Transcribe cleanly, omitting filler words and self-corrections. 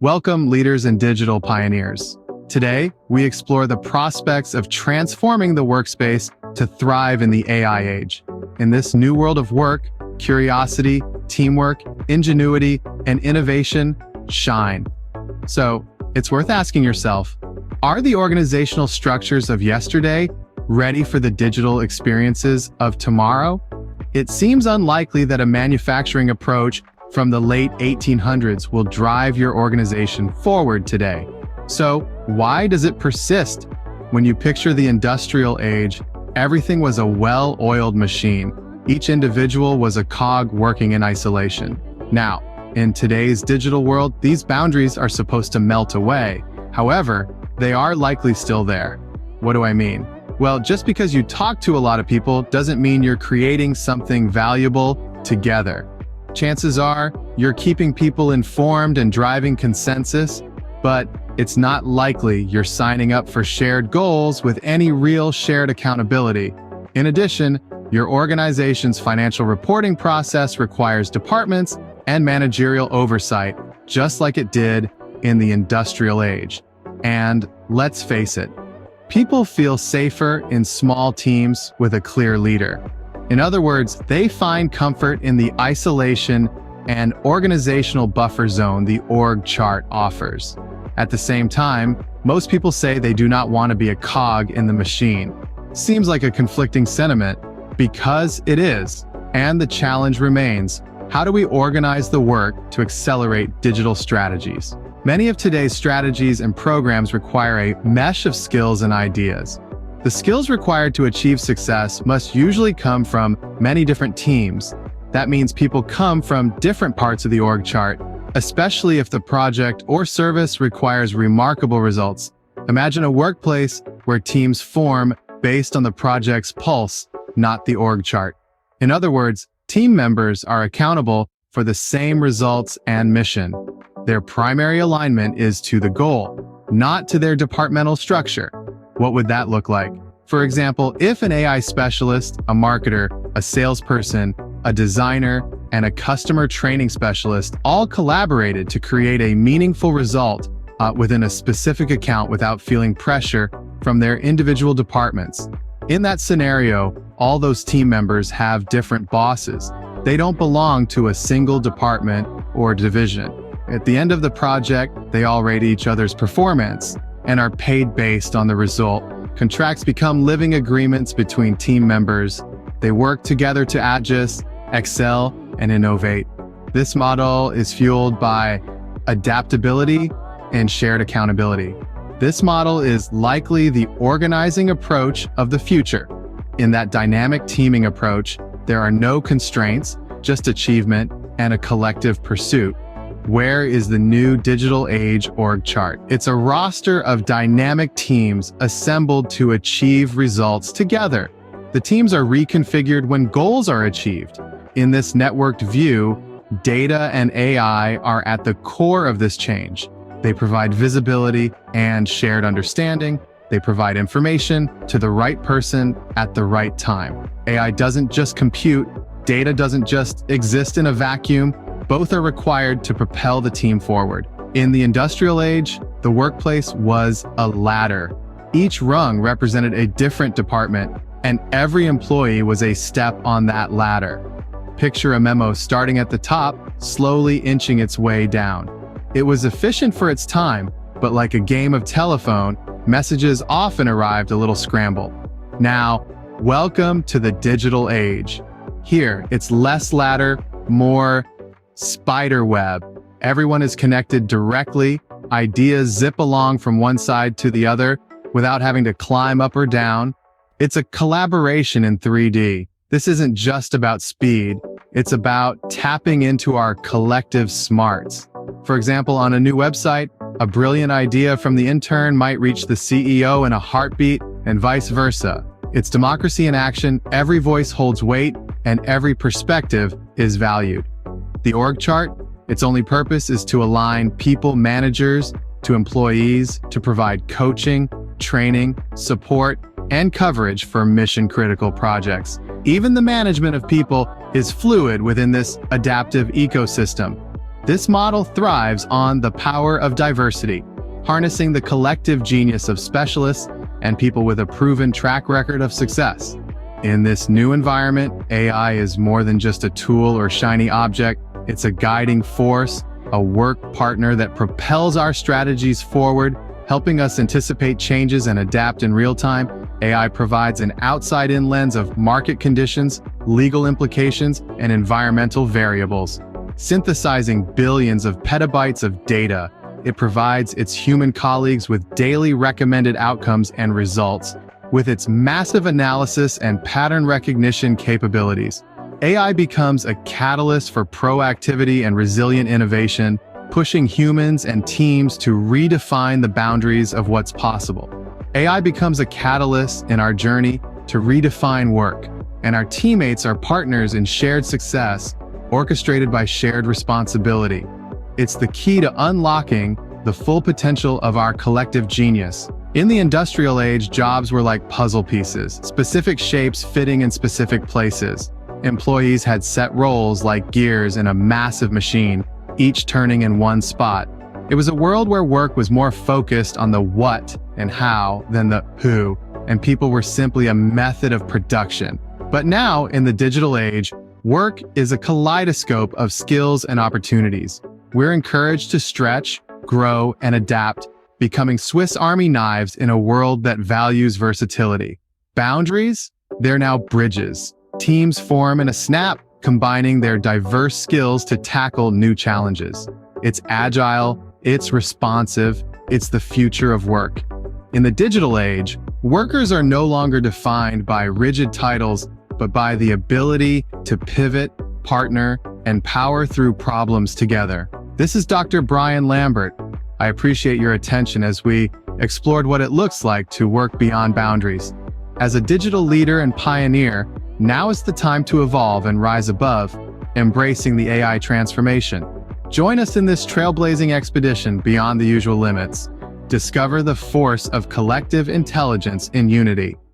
Welcome, leaders and digital pioneers. Today, we explore the prospects of transforming the workspace to thrive in the AI age. In this new world of work, curiosity, teamwork, ingenuity, and innovation shine. So, it's worth asking yourself, are the organizational structures of yesterday ready for the digital experiences of tomorrow? It seems unlikely that a manufacturing approach from the late 1800s will drive your organization forward today. So, why does it persist? When you picture the industrial age, everything was a well-oiled machine. Each individual was a cog working in isolation. Now, in today's digital world, these boundaries are supposed to melt away. However, they are likely still there. What do I mean? Well, just because you talk to a lot of people doesn't mean you're creating something valuable together. Chances are you're keeping people informed and driving consensus, but it's not likely you're signing up for shared goals with any real shared accountability. In addition, your organization's financial reporting process requires departments and managerial oversight, just like it did in the industrial age. And let's face it, people feel safer in small teams with a clear leader. In other words, they find comfort in the isolation and organizational buffer zone the org chart offers. At the same time, most people say they do not want to be a cog in the machine. Seems like a conflicting sentiment, because it is. And the challenge remains, how do we organize the work to accelerate digital strategies? Many of today's strategies and programs require a mesh of skills and ideas. The skills required to achieve success must usually come from many different teams. That means people come from different parts of the org chart, especially if the project or service requires remarkable results. Imagine a workplace where teams form based on the project's pulse, not the org chart. In other words, team members are accountable for the same results and mission. Their primary alignment is to the goal, not to their departmental structure. What would that look like? For example, if an AI specialist, a marketer, a salesperson, a designer, and a customer training specialist all collaborated to create a meaningful result within a specific account without feeling pressure from their individual departments. In that scenario, all those team members have different bosses. They don't belong to a single department or division. At the end of the project, they all rate each other's performance and are paid based on the result. Contracts become living agreements between team members. They work together to adjust, excel, and innovate. This model is fueled by adaptability and shared accountability. This model is likely the organizing approach of the future. In that dynamic teaming approach, there are no constraints, just achievement and a collective pursuit. Where is the new digital age org chart? It's a roster of dynamic teams assembled to achieve results together. The teams are reconfigured when goals are achieved. In this networked view, data and AI are at the core of this change. They provide visibility and shared understanding. They provide information to the right person at the right time. AI doesn't just compute. Data doesn't just exist in a vacuum. Both are required to propel the team forward. In the industrial age, the workplace was a ladder. Each rung represented a different department, and every employee was a step on that ladder. Picture a memo starting at the top, slowly inching its way down. It was efficient for its time, but like a game of telephone, messages often arrived a little scrambled. Now, welcome to the digital age. Here, it's less ladder, more spider web. Everyone is connected directly. Ideas zip along from one side to the other without having to climb up or down. It's a collaboration in 3D. This isn't just about speed. It's about tapping into our collective smarts. For example, on a new website, a brilliant idea from the intern might reach the CEO in a heartbeat and vice versa. It's democracy in action. Every voice holds weight and every perspective is valued. The org chart, its only purpose is to align people managers to employees to provide coaching, training, support, and coverage for mission-critical projects. Even the management of people is fluid within this adaptive ecosystem. This model thrives on the power of diversity, harnessing the collective genius of specialists and people with a proven track record of success. In this new environment, AI is more than just a tool or shiny object. It's a guiding force, a work partner that propels our strategies forward, helping us anticipate changes and adapt in real time. AI provides an outside-in lens of market conditions, legal implications, and environmental variables. Synthesizing billions of petabytes of data, it provides its human colleagues with daily recommended outcomes and results. With its massive analysis and pattern recognition capabilities, AI becomes a catalyst for proactivity and resilient innovation, pushing humans and teams to redefine the boundaries of what's possible. AI becomes a catalyst in our journey to redefine work, and our teammates are partners in shared success, orchestrated by shared responsibility. It's the key to unlocking the full potential of our collective genius. In the industrial age, jobs were like puzzle pieces, specific shapes fitting in specific places. Employees had set roles like gears in a massive machine, each turning in one spot. It was a world where work was more focused on the what and how than the who, and people were simply a method of production. But now, in the digital age, work is a kaleidoscope of skills and opportunities. We're encouraged to stretch, grow, and adapt, becoming Swiss Army knives in a world that values versatility. Boundaries? They're now bridges. Teams form in a snap, combining their diverse skills to tackle new challenges. It's agile, it's responsive, it's the future of work. In the digital age, workers are no longer defined by rigid titles, but by the ability to pivot, partner, and power through problems together. This is Dr. Brian Lambert. I appreciate your attention as we explored what it looks like to work beyond boundaries. As a digital leader and pioneer, now is the time to evolve and rise above, embracing the AI transformation. Join us in this trailblazing expedition beyond the usual limits. Discover the force of collective intelligence in unity.